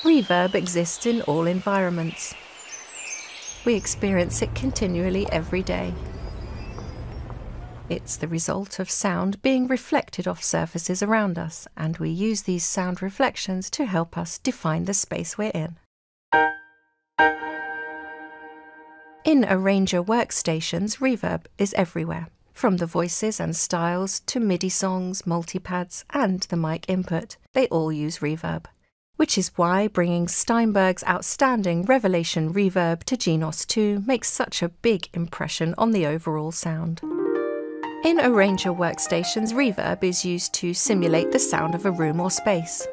Reverb exists in all environments. We experience it continually every day. It's the result of sound being reflected off surfaces around us, and we use these sound reflections to help us define the space we're in. In Arranger workstations, reverb is everywhere, from the voices and styles to MIDI songs, multipads, and the mic input. They all use reverb, which is why bringing Steinberg's outstanding Revelation reverb to Genos 2 makes such a big impression on the overall sound. In Arranger workstations, reverb is used to simulate the sound of a room or space.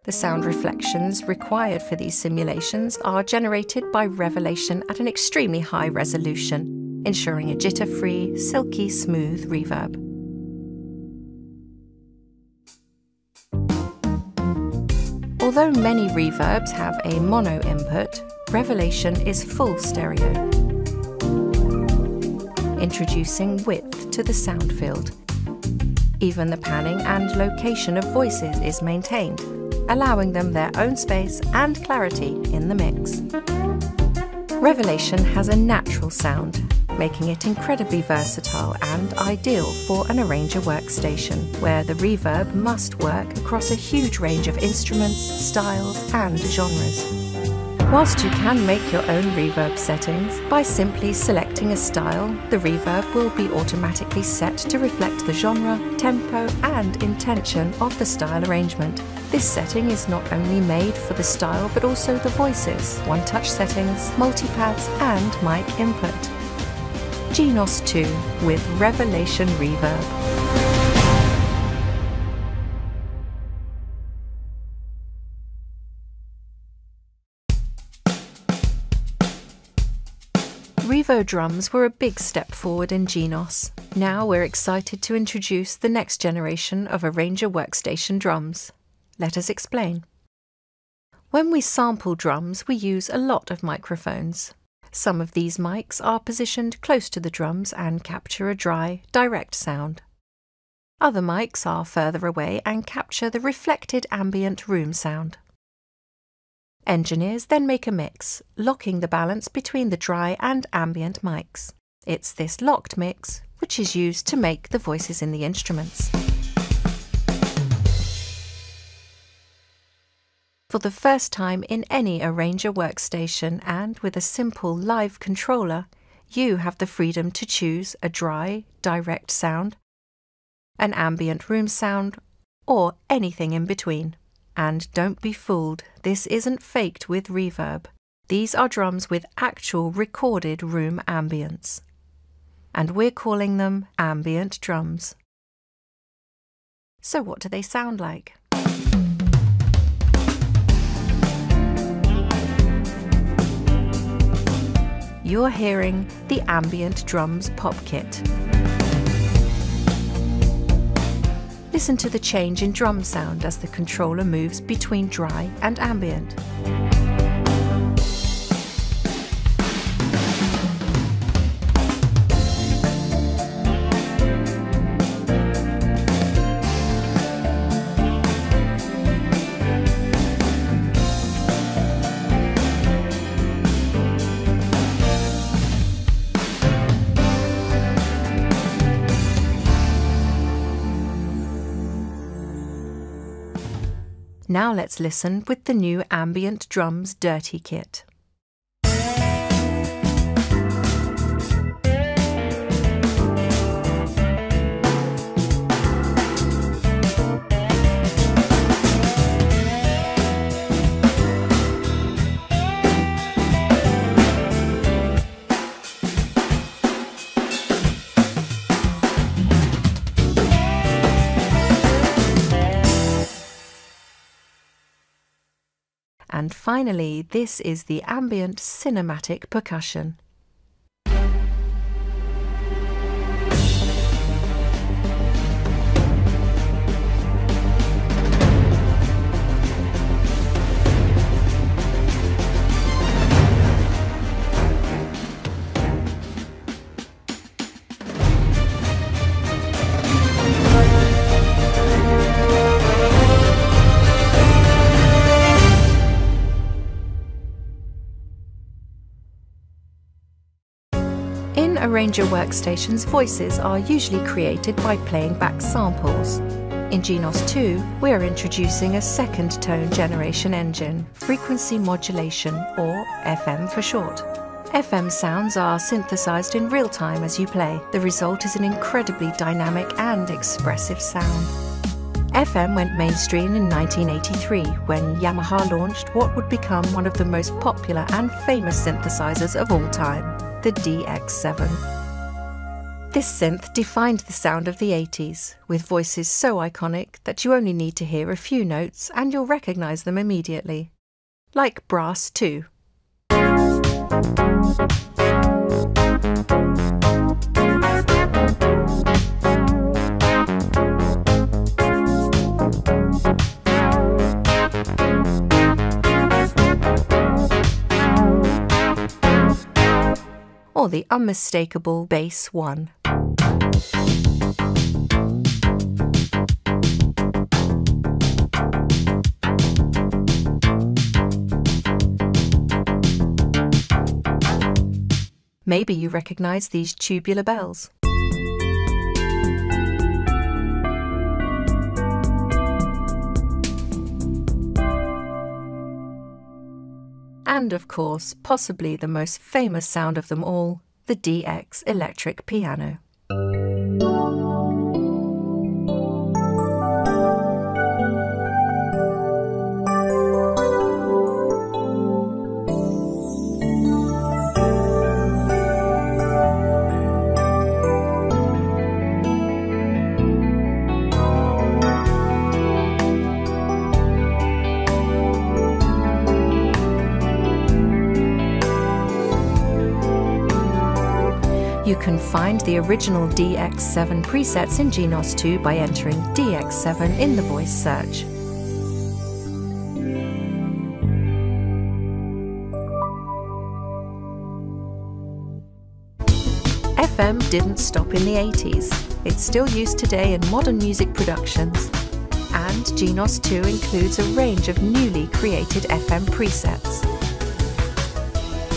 The sound reflections required for these simulations are generated by Revelation at an extremely high resolution, ensuring a jitter-free, silky smooth reverb. Although many reverbs have a mono input, Revelation is full stereo, introducing width to the sound field. Even the panning and location of voices is maintained, allowing them their own space and clarity in the mix. Revelation has a natural sound, making it incredibly versatile and ideal for an Arranger workstation, where the reverb must work across a huge range of instruments, styles, and genres. Whilst you can make your own reverb settings, by simply selecting a style, the reverb will be automatically set to reflect the genre, tempo, and intention of the style arrangement. This setting is not only made for the style but also the voices, one-touch settings, multipads, and mic input. Genos 2 with Revelation Reverb. Revo drums were a big step forward in Genos. Now we're excited to introduce the next generation of Arranger workstation drums. Let us explain. When we sample drums, we use a lot of microphones. Some of these mics are positioned close to the drums and capture a dry, direct sound. Other mics are further away and capture the reflected ambient room sound. Engineers then make a mix, locking the balance between the dry and ambient mics. It's this locked mix which is used to make the voices in the instruments. For the first time in any Arranger workstation and with a simple live controller, you have the freedom to choose a dry, direct sound, an ambient room sound, or anything in between. And don't be fooled, this isn't faked with reverb. These are drums with actual recorded room ambience. And we're calling them ambient drums. So what do they sound like? You're hearing the Ambient Drums Pop Kit. Listen to the change in drum sound as the controller moves between dry and ambient. Now let's listen with the new Ambient Drums Dirty Kit. And finally, this is the ambient cinematic percussion. Arranger workstations' voices are usually created by playing back samples. In Genos 2, we are introducing a second tone generation engine, frequency modulation, or FM for short. FM sounds are synthesized in real time as you play. The result is an incredibly dynamic and expressive sound. FM went mainstream in 1983 when Yamaha launched what would become one of the most popular and famous synthesizers of all time, the DX7. This synth defined the sound of the 80s, with voices so iconic that you only need to hear a few notes and you'll recognize them immediately. Like Brass 2. Or the unmistakable Bass 1. Maybe you recognize these tubular bells. And of course, possibly the most famous sound of them all, the DX electric piano. You can find the original DX7 presets in Genos 2 by entering DX7 in the voice search. FM didn't stop in the 80s. It's still used today in modern music productions. And Genos 2 includes a range of newly created FM presets.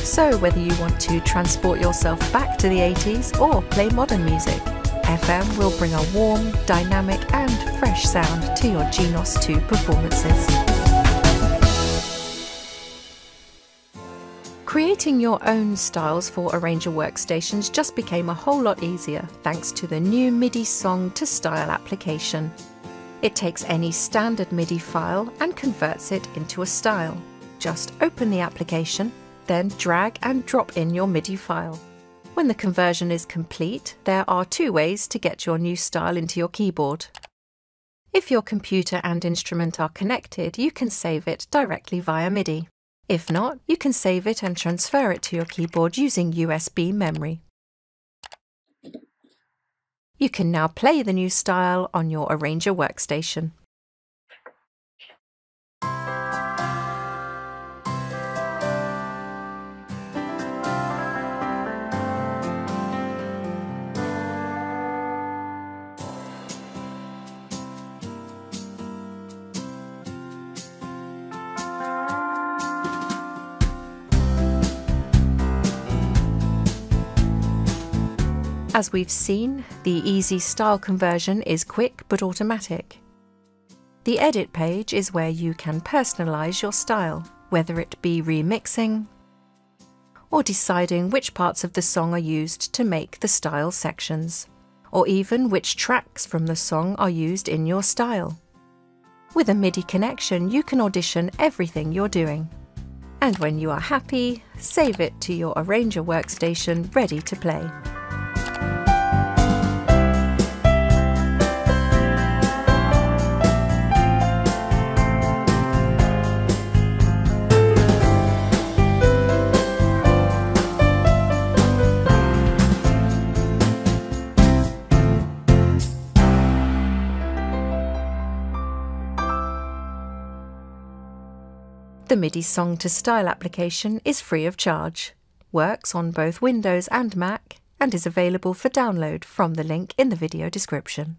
So whether you want to transport yourself back to the 80s or play modern music, FM will bring a warm, dynamic and fresh sound to your Genos 2 performances. Creating your own styles for Arranger workstations just became a whole lot easier thanks to the new MIDI Song to Style application. It takes any standard MIDI file and converts it into a style. Just open the application, then drag and drop in your MIDI file. When the conversion is complete, there are two ways to get your new style into your keyboard. If your computer and instrument are connected, you can save it directly via MIDI. If not, you can save it and transfer it to your keyboard using USB memory. You can now play the new style on your Arranger workstation. As we've seen, the easy style conversion is quick but automatic. The edit page is where you can personalize your style, whether it be remixing or deciding which parts of the song are used to make the style sections, or even which tracks from the song are used in your style. With a MIDI connection, you can audition everything you're doing. And when you are happy, save it to your Arranger workstation ready to play. The MIDI Song to Style application is free of charge, works on both Windows and Mac, and is available for download from the link in the video description.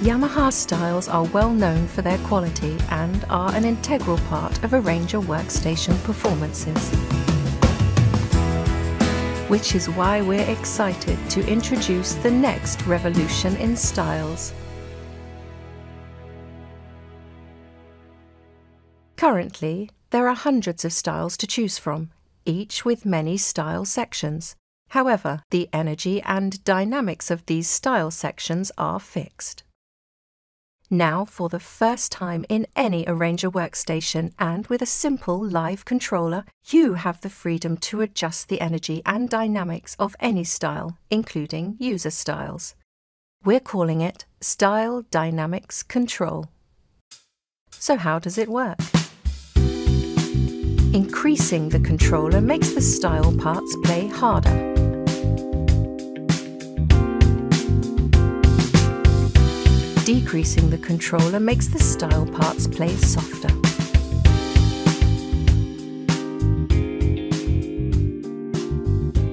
Yamaha styles are well known for their quality and are an integral part of Arranger workstation performances. Which is why we're excited to introduce the next revolution in styles. Currently, there are hundreds of styles to choose from, each with many style sections. However, the energy and dynamics of these style sections are fixed. Now, for the first time in any Arranger workstation and with a simple live controller, you have the freedom to adjust the energy and dynamics of any style, including user styles. We're calling it Style Dynamics Control. So how does it work? Increasing the controller makes the style parts play harder. Decreasing the controller makes the style parts play softer.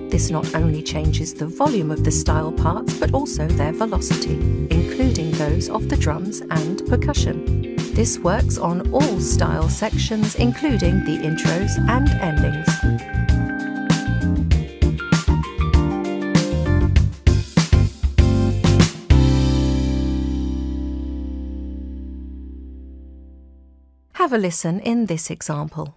This not only changes the volume of the style parts, but also their velocity, including those of the drums and percussion. This works on all style sections, including the intros and endings. Have a listen in this example.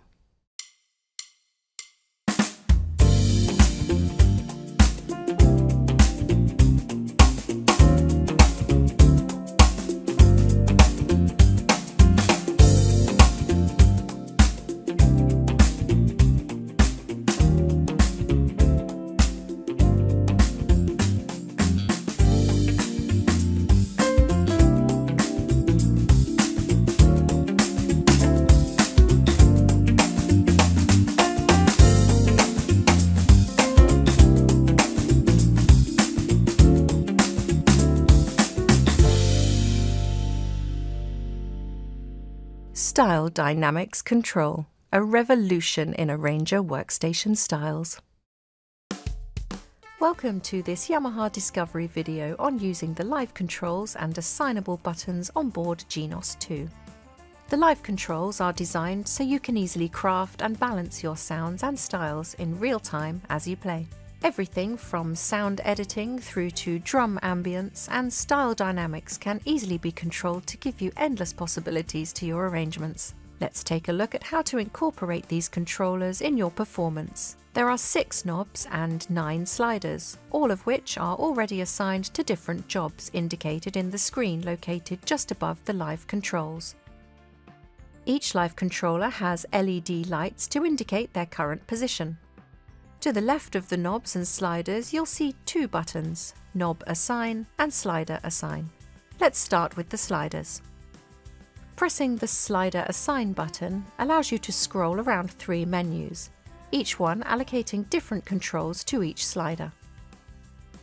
Style Dynamics Control, a revolution in Arranger workstation styles. Welcome to this Yamaha Discovery video on using the live controls and assignable buttons on board Genos 2. The live controls are designed so you can easily craft and balance your sounds and styles in real time as you play. Everything from sound editing through to drum ambience and style dynamics can easily be controlled to give you endless possibilities to your arrangements. Let's take a look at how to incorporate these controllers in your performance. There are 6 knobs and 9 sliders, all of which are already assigned to different jobs indicated in the screen located just above the live controls. Each live controller has LED lights to indicate their current position. To the left of the knobs and sliders, you'll see 2 buttons, Knob Assign and Slider Assign. Let's start with the sliders. Pressing the Slider Assign button allows you to scroll around 3 menus, each one allocating different controls to each slider.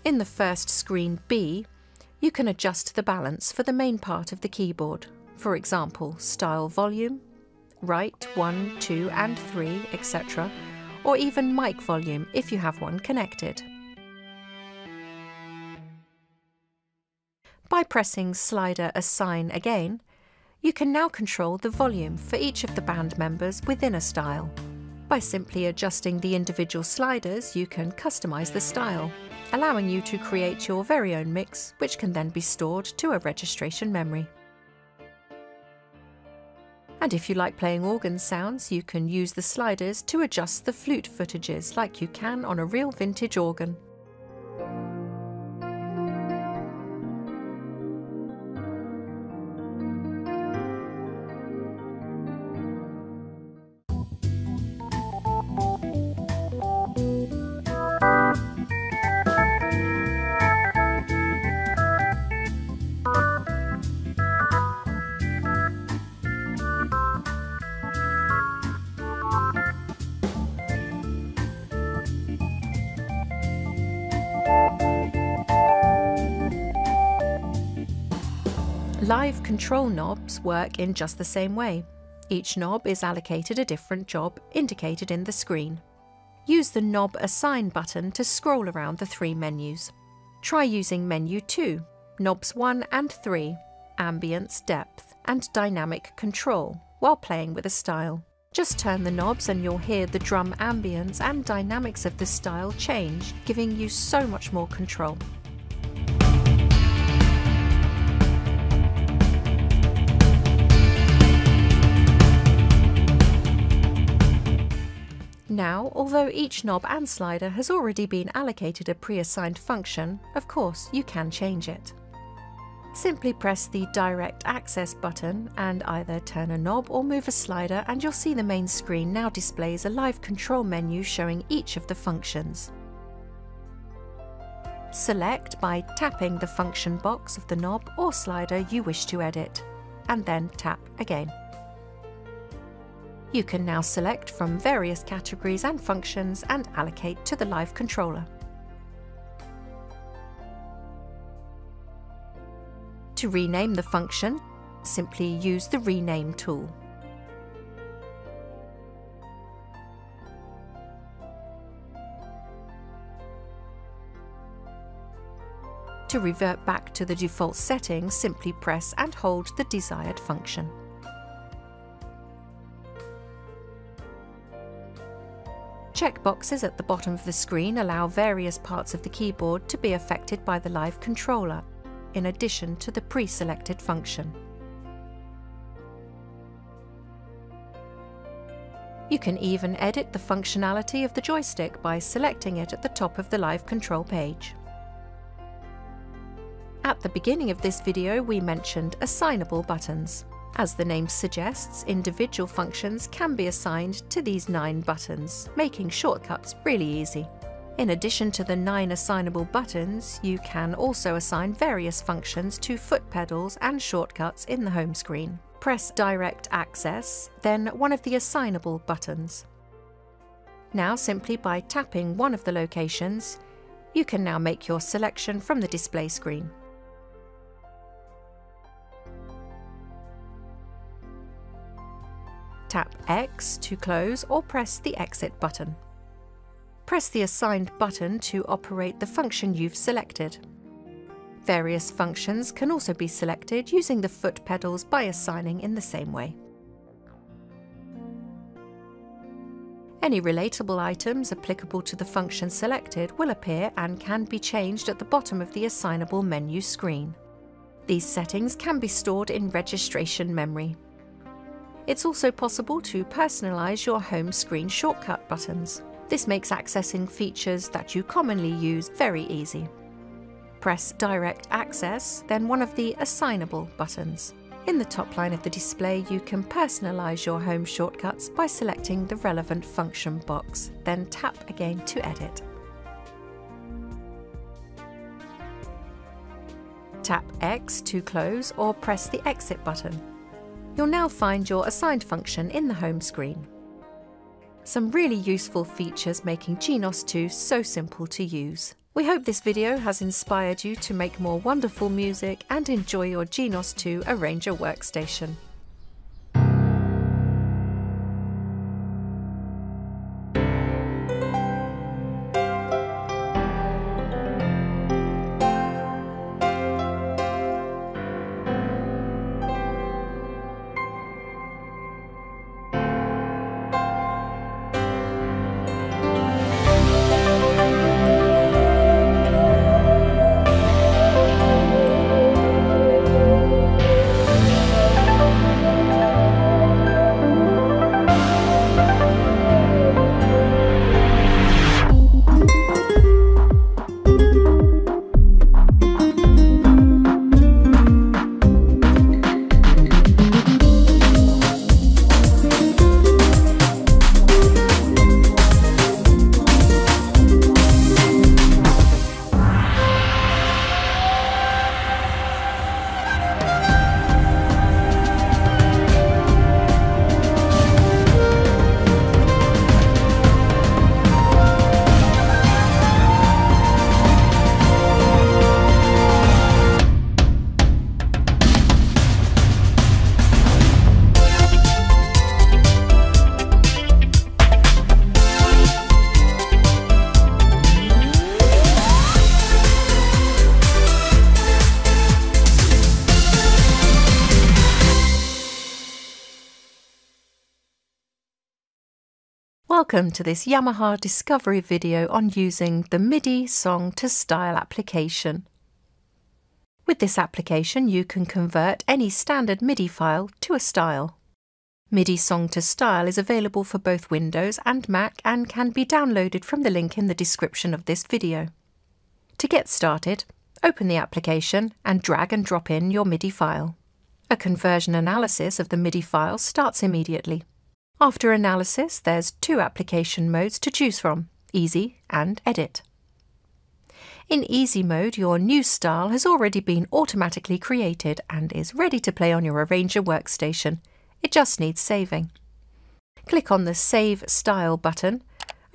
In the first screen B, you can adjust the balance for the main part of the keyboard, for example, style volume, right 1, 2 and 3, etc., or even mic volume if you have one connected. By pressing Slider Assign again, you can now control the volume for each of the band members within a style. By simply adjusting the individual sliders, you can customize the style, allowing you to create your very own mix, which can then be stored to a registration memory. And if you like playing organ sounds, you can use the sliders to adjust the flute footages like you can on a real vintage organ. Live control knobs work in just the same way. Each knob is allocated a different job indicated in the screen. Use the Knob Assign button to scroll around the 3 menus. Try using menu 2, knobs 1 and 3, ambience, depth, and dynamic control while playing with a style. Just turn the knobs and you'll hear the drum ambience and dynamics of the style change, giving you so much more control. Now, although each knob and slider has already been allocated a pre-assigned function, of course you can change it. Simply press the Direct Access button and either turn a knob or move a slider, and you'll see the main screen now displays a live control menu showing each of the functions. Select by tapping the function box of the knob or slider you wish to edit, and then tap again. You can now select from various categories and functions and allocate to the live controller. To rename the function, simply use the Rename tool. To revert back to the default settings, simply press and hold the desired function. Checkboxes at the bottom of the screen allow various parts of the keyboard to be affected by the live controller, in addition to the pre-selected function. You can even edit the functionality of the joystick by selecting it at the top of the live control page. At the beginning of this video, we mentioned assignable buttons. As the name suggests, individual functions can be assigned to these 9 buttons, making shortcuts really easy. In addition to the 9 assignable buttons, you can also assign various functions to foot pedals and shortcuts in the home screen. Press Direct Access, then one of the assignable buttons. Now, simply by tapping one of the locations, you can now make your selection from the display screen. Tap X to close or press the Exit button. Press the assigned button to operate the function you've selected. Various functions can also be selected using the foot pedals by assigning in the same way. Any relatable items applicable to the function selected will appear and can be changed at the bottom of the assignable menu screen. These settings can be stored in registration memory. It's also possible to personalize your home screen shortcut buttons. This makes accessing features that you commonly use very easy. Press Direct Access, then one of the assignable buttons. In the top line of the display, you can personalize your home shortcuts by selecting the relevant function box, then tap again to edit. Tap X to close or press the Exit button. You'll now find your assigned function in the home screen. Some really useful features making Genos 2 so simple to use. We hope this video has inspired you to make more wonderful music and enjoy your Genos 2 Arranger workstation. Welcome to this Yamaha Discovery video on using the MIDI Song to Style application. With this application you can convert any standard MIDI file to a style. MIDI Song to Style is available for both Windows and Mac and can be downloaded from the link in the description of this video. To get started, open the application and drag and drop in your MIDI file. A conversion analysis of the MIDI file starts immediately. After analysis, there's two application modes to choose from, Easy and Edit. In Easy mode, your new style has already been automatically created and is ready to play on your Arranger workstation. It just needs saving. Click on the Save Style button,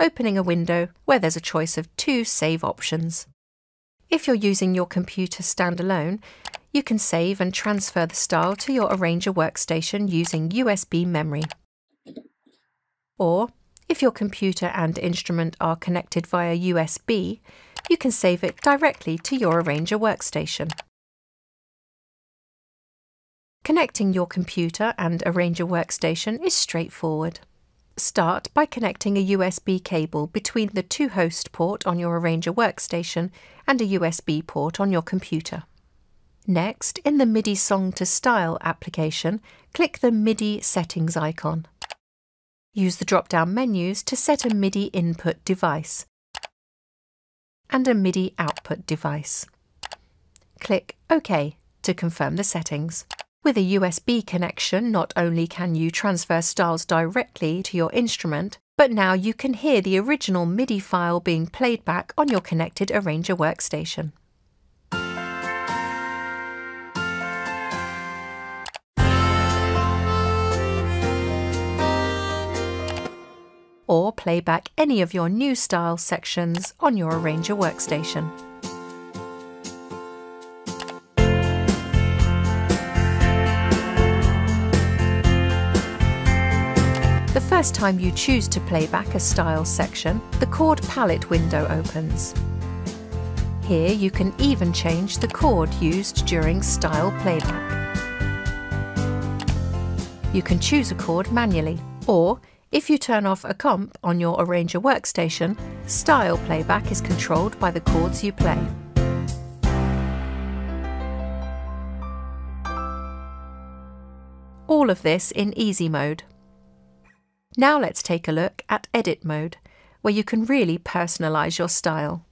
opening a window where there's a choice of two save options. If you're using your computer standalone, you can save and transfer the style to your Arranger workstation using USB memory. Or, if your computer and instrument are connected via USB, you can save it directly to your Arranger workstation. Connecting your computer and Arranger workstation is straightforward. Start by connecting a USB cable between the to host port on your Arranger workstation and a USB port on your computer. Next, in the MIDI Song to Style application, click the MIDI settings icon. Use the drop-down menus to set a MIDI input device and a MIDI output device. Click OK to confirm the settings. With a USB connection, not only can you transfer styles directly to your instrument, but now you can hear the original MIDI file being played back on your connected Arranger workstation. Or play back any of your new style sections on your Arranger workstation. The first time you choose to play back a style section, the chord palette window opens. Here you can even change the chord used during style playback. You can choose a chord manually, or if you turn off a comp on your Arranger workstation, style playback is controlled by the chords you play. All of this in Easy mode. Now let's take a look at Edit mode, where you can really personalize your style.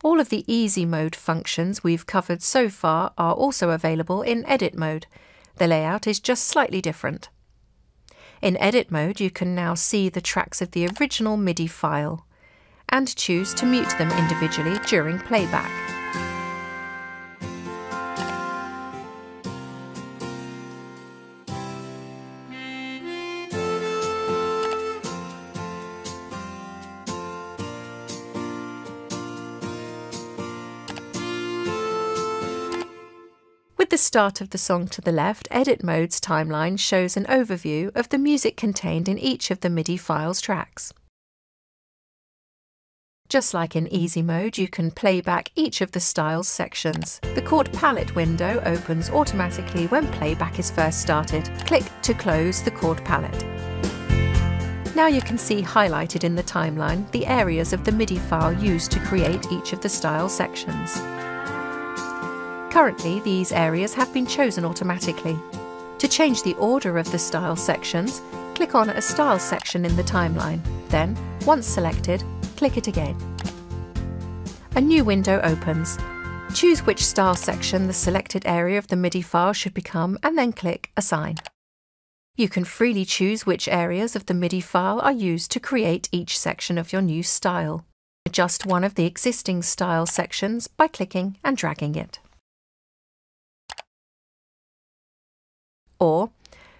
All of the Easy mode functions we've covered so far are also available in Edit mode. The layout is just slightly different. In Edit mode, you can now see the tracks of the original MIDI file and choose to mute them individually during playback. With the start of the song to the left, Edit mode's timeline shows an overview of the music contained in each of the MIDI file's tracks. Just like in Easy mode, you can play back each of the style's sections. The chord palette window opens automatically when playback is first started. Click to close the chord palette. Now you can see highlighted in the timeline the areas of the MIDI file used to create each of the style sections. Currently, these areas have been chosen automatically. To change the order of the style sections, click on a style section in the timeline. Then, once selected, click it again. A new window opens. Choose which style section the selected area of the MIDI file should become and then click Assign. You can freely choose which areas of the MIDI file are used to create each section of your new style. Adjust one of the existing style sections by clicking and dragging it. Or,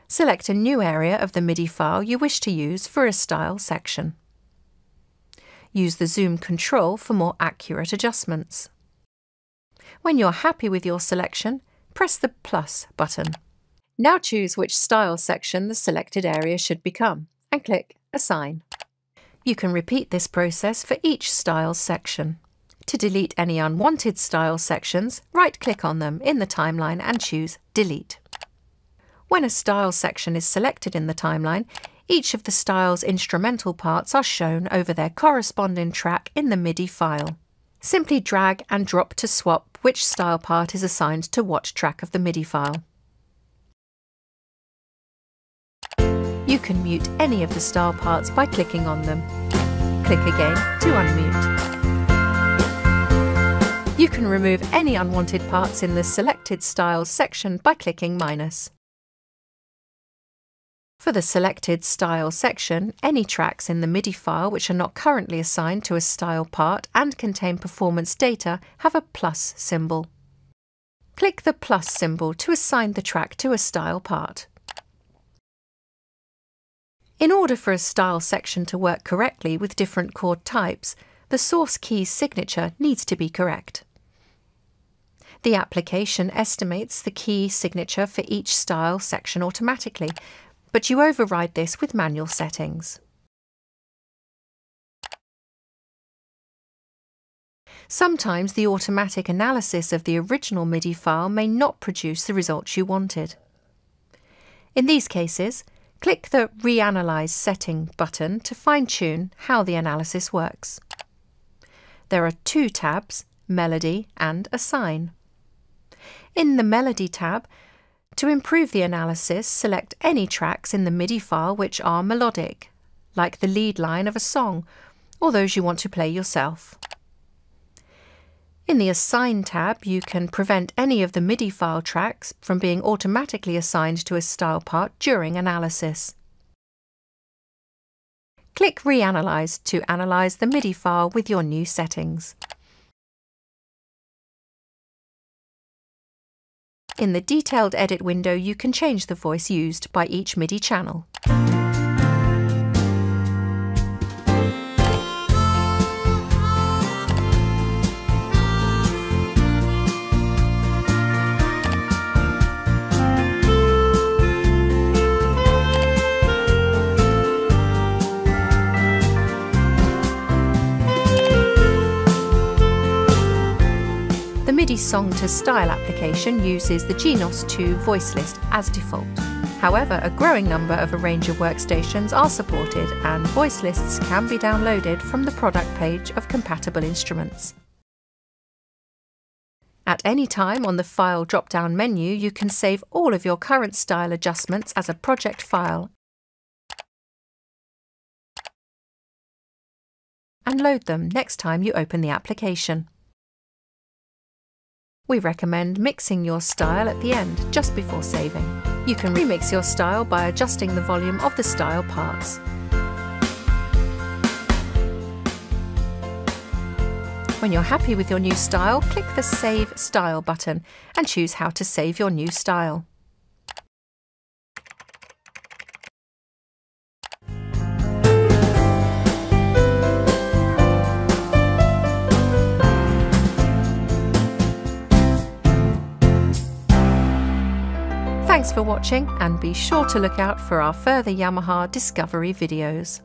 select a new area of the MIDI file you wish to use for a style section. Use the zoom control for more accurate adjustments. When you're happy with your selection, press the plus button. Now choose which style section the selected area should become and click Assign. You can repeat this process for each style section. To delete any unwanted style sections, right-click on them in the timeline and choose Delete. When a style section is selected in the timeline, Each of the style's instrumental parts are shown over their corresponding track in the MIDI file. Simply drag and drop to swap which style part is assigned to what track of the MIDI file. You can mute any of the style parts by clicking on them. Click again to unmute. You can remove any unwanted parts in the Selected Styles section by clicking minus. For the Selected Style section, any tracks in the MIDI file which are not currently assigned to a style part and contain performance data have a plus symbol. Click the plus symbol to assign the track to a style part. In order for a style section to work correctly with different chord types, the source key's signature needs to be correct. The application estimates the key signature for each style section automatically, but you override this with manual settings. Sometimes the automatic analysis of the original MIDI file may not produce the results you wanted. In these cases, click the Reanalyze Setting button to fine-tune how the analysis works. There are two tabs, Melody and Assign. In the Melody tab, to improve the analysis, select any tracks in the MIDI file which are melodic, like the lead line of a song, or those you want to play yourself. In the Assign tab, you can prevent any of the MIDI file tracks from being automatically assigned to a style part during analysis. Click Reanalyze to analyze the MIDI file with your new settings. In the Detailed Edit window, you can change the voice used by each MIDI channel. The MIDI Song to Style application uses the Genos 2 voice list as default. However, a growing number of a range of workstations are supported and voice lists can be downloaded from the product page of compatible instruments. At any time on the File drop-down menu, you can save all of your current style adjustments as a project file and load them next time you open the application. We recommend mixing your style at the end, just before saving. You can remix your style by adjusting the volume of the style parts. When you're happy with your new style, click the Save Style button and choose how to save your new style. Thanks for watching, and be sure to look out for our further Yamaha Discovery videos.